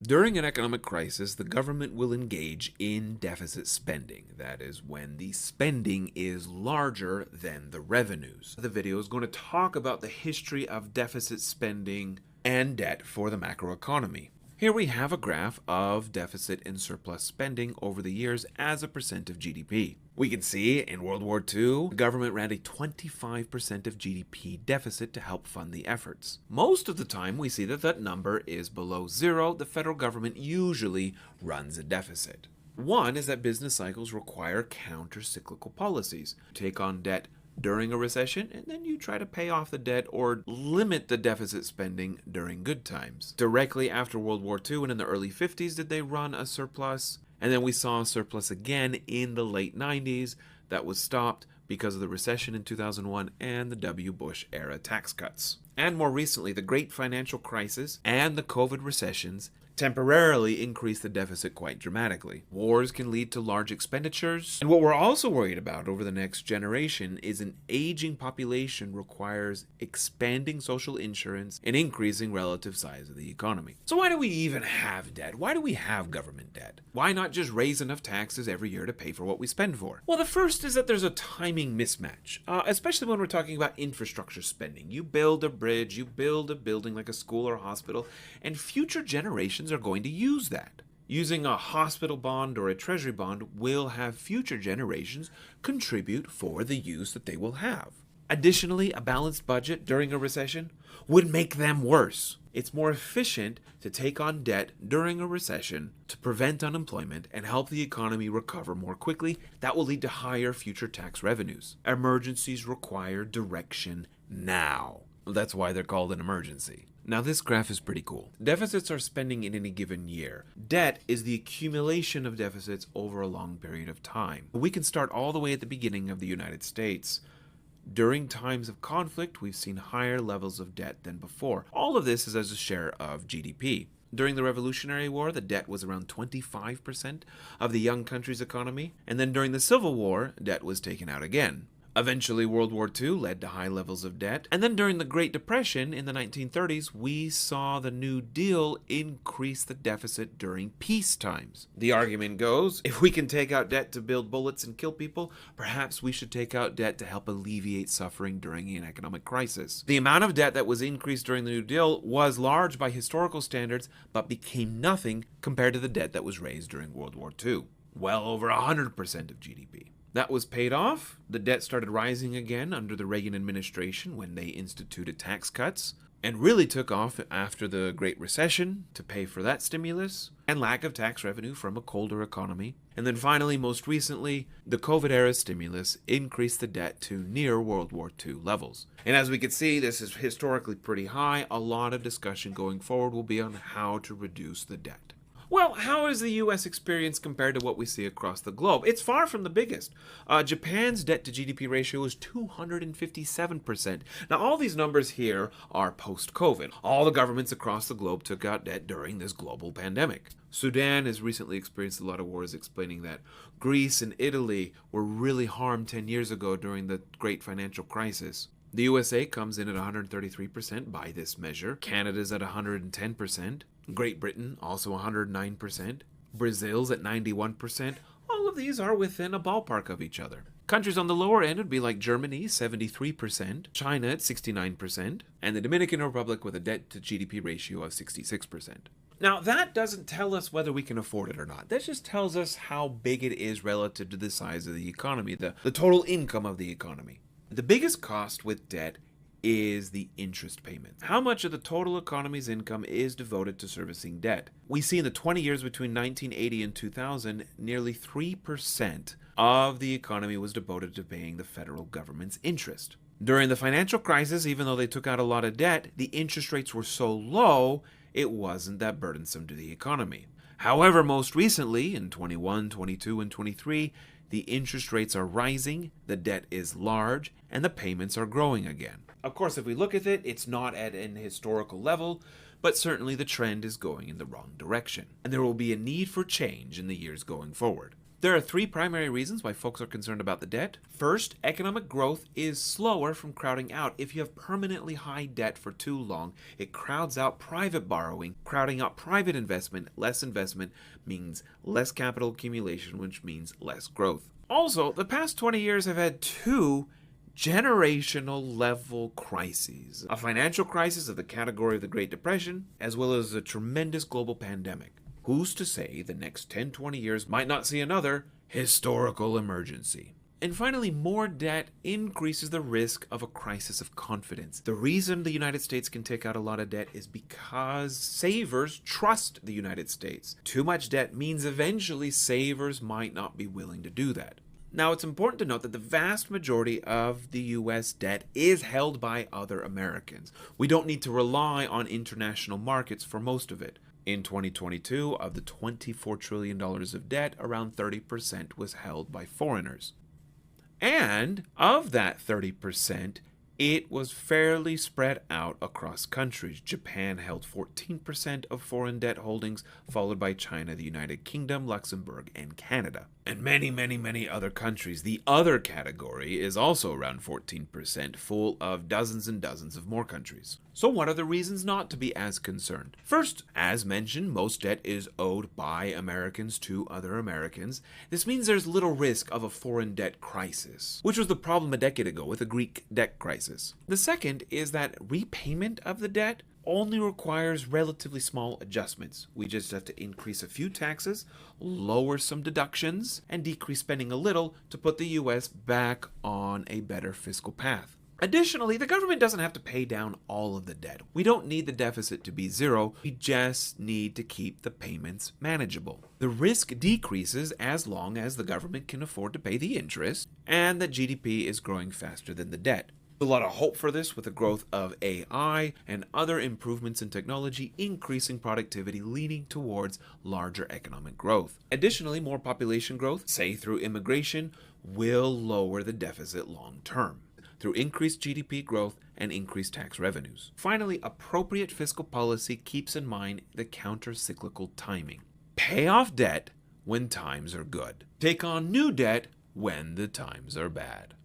During an economic crisis, the government will engage in deficit spending. That is when the spending is larger than the revenues. The video is going to talk about the history of deficit spending and debt for the macroeconomy. Here we have a graph of deficit and surplus spending over the years as a percent of GDP. We can see in World War II, the government ran a 25% of GDP deficit to help fund the efforts. Most of the time, we see that number is below zero. The federal government usually runs a deficit. One is that business cycles require counter-cyclical policies. Take on debt during a recession, and then you try to pay off the debt or limit the deficit spending during good times. Directly after World War II and in the early 50s did they run a surplus, and then we saw a surplus again in the late 90s. That was stopped because of the recession in 2001 and the W. Bush era tax cuts. And more recently, the Great Financial Crisis and the COVID recessions temporarily increase the deficit quite dramatically. Wars can lead to large expenditures, and what we're also worried about over the next generation is an aging population requires expanding social insurance and increasing relative size of the economy. So why do we even have debt? Why do we have government debt? Why not just raise enough taxes every year to pay for what we spend for? Well, the first is that there's a timing mismatch, especially when we're talking about infrastructure spending. You build a bridge, you build a building like a school or a hospital, and future generations are going to use that. Using a hospital bond or a treasury bond will have future generations contribute for the use that they will have. Additionally, a balanced budget during a recession would make them worse. It's more efficient to take on debt during a recession to prevent unemployment and help the economy recover more quickly. That will lead to higher future tax revenues. Emergencies require direction now. That's why they're called an emergency. Now this graph is pretty cool. Deficits are spending in any given year. Debt is the accumulation of deficits over a long period of time. We can start all the way at the beginning of the United States. During times of conflict, we've seen higher levels of debt than before. All of this is as a share of GDP. During the Revolutionary War, the debt was around 25% of the young country's economy. And then during the Civil War, debt was taken out again. Eventually, World War II led to high levels of debt. And then during the Great Depression in the 1930s, we saw the New Deal increase the deficit during peace times. The argument goes, if we can take out debt to build bullets and kill people, perhaps we should take out debt to help alleviate suffering during an economic crisis. The amount of debt that was increased during the New Deal was large by historical standards, but became nothing compared to the debt that was raised during World War II. Well over 100% of GDP. That was paid off. The debt started rising again under the Reagan administration when they instituted tax cuts, and really took off after the Great Recession to pay for that stimulus and lack of tax revenue from a colder economy. And then finally, most recently, the COVID-era stimulus increased the debt to near World War II levels. And as we can see, this is historically pretty high. A lot of discussion going forward will be on how to reduce the debt. Well, how is the U.S. experience compared to what we see across the globe? It's far from the biggest. Japan's debt to GDP ratio is 257%. Now, all these numbers here are post-COVID. All the governments across the globe took out debt during this global pandemic. Sudan has recently experienced a lot of wars, explaining that Greece and Italy were really harmed 10 years ago during the Great Financial Crisis. The USA comes in at 133% by this measure. Canada's at 110%. Great Britain, also 109%. Brazil's at 91%. All of these are within a ballpark of each other. Countries on the lower end would be like Germany, 73%, China at 69%, and the Dominican Republic with a debt to GDP ratio of 66%. Now, that doesn't tell us whether we can afford it or not. That just tells us how big it is relative to the size of the economy, the total income of the economy. The biggest cost with debt is the interest payment. How much of the total economy's income is devoted to servicing debt? We see in the 20 years between 1980 and 2000, nearly 3% of the economy was devoted to paying the federal government's interest. During the financial crisis, even though they took out a lot of debt, the interest rates were so low, it wasn't that burdensome to the economy. However, most recently, in 21, 22, and 23, the interest rates are rising, the debt is large, and the payments are growing again. Of course, if we look at it, it's not at an historical level, but certainly the trend is going in the wrong direction, and there will be a need for change in the years going forward. There are three primary reasons why folks are concerned about the debt. First, economic growth is slower from crowding out. If you have permanently high debt for too long, it crowds out private borrowing. Crowding out private investment, less investment means less capital accumulation, which means less growth. Also, the past 20 years have had two generational level crises. A financial crisis of the category of the Great Depression, as well as a tremendous global pandemic. Who's to say the next 10-20 years might not see another historical emergency? And finally, more debt increases the risk of a crisis of confidence. The reason the United States can take out a lot of debt is because savers trust the United States. Too much debt means eventually savers might not be willing to do that. Now, it's important to note that the vast majority of the U.S. debt is held by other Americans. We don't need to rely on international markets for most of it. In 2022, of the $24 trillion of debt, around 30% was held by foreigners. And of that 30%, it was fairly spread out across countries. Japan held 14% of foreign debt holdings, followed by China, the United Kingdom, Luxembourg, and Canada. And many other countries. The other category is also around 14%, full of dozens and dozens of more countries. So what are the reasons not to be as concerned? First, as mentioned, most debt is owed by Americans to other Americans. This means there's little risk of a foreign debt crisis, which was the problem a decade ago with the Greek debt crisis. The second is that repayment of the debt only requires relatively small adjustments. We just have to increase a few taxes, lower some deductions, and decrease spending a little to put the US back on a better fiscal path. Additionally, the government doesn't have to pay down all of the debt. We don't need the deficit to be zero. We just need to keep the payments manageable. The risk decreases as long as the government can afford to pay the interest and that GDP is growing faster than the debt. A lot of hope for this with the growth of AI and other improvements in technology, increasing productivity, leading towards larger economic growth. Additionally, more population growth, say through immigration, will lower the deficit long term through increased GDP growth and increased tax revenues. Finally, appropriate fiscal policy keeps in mind the counter-cyclical timing. Pay off debt when times are good. Take on new debt when the times are bad.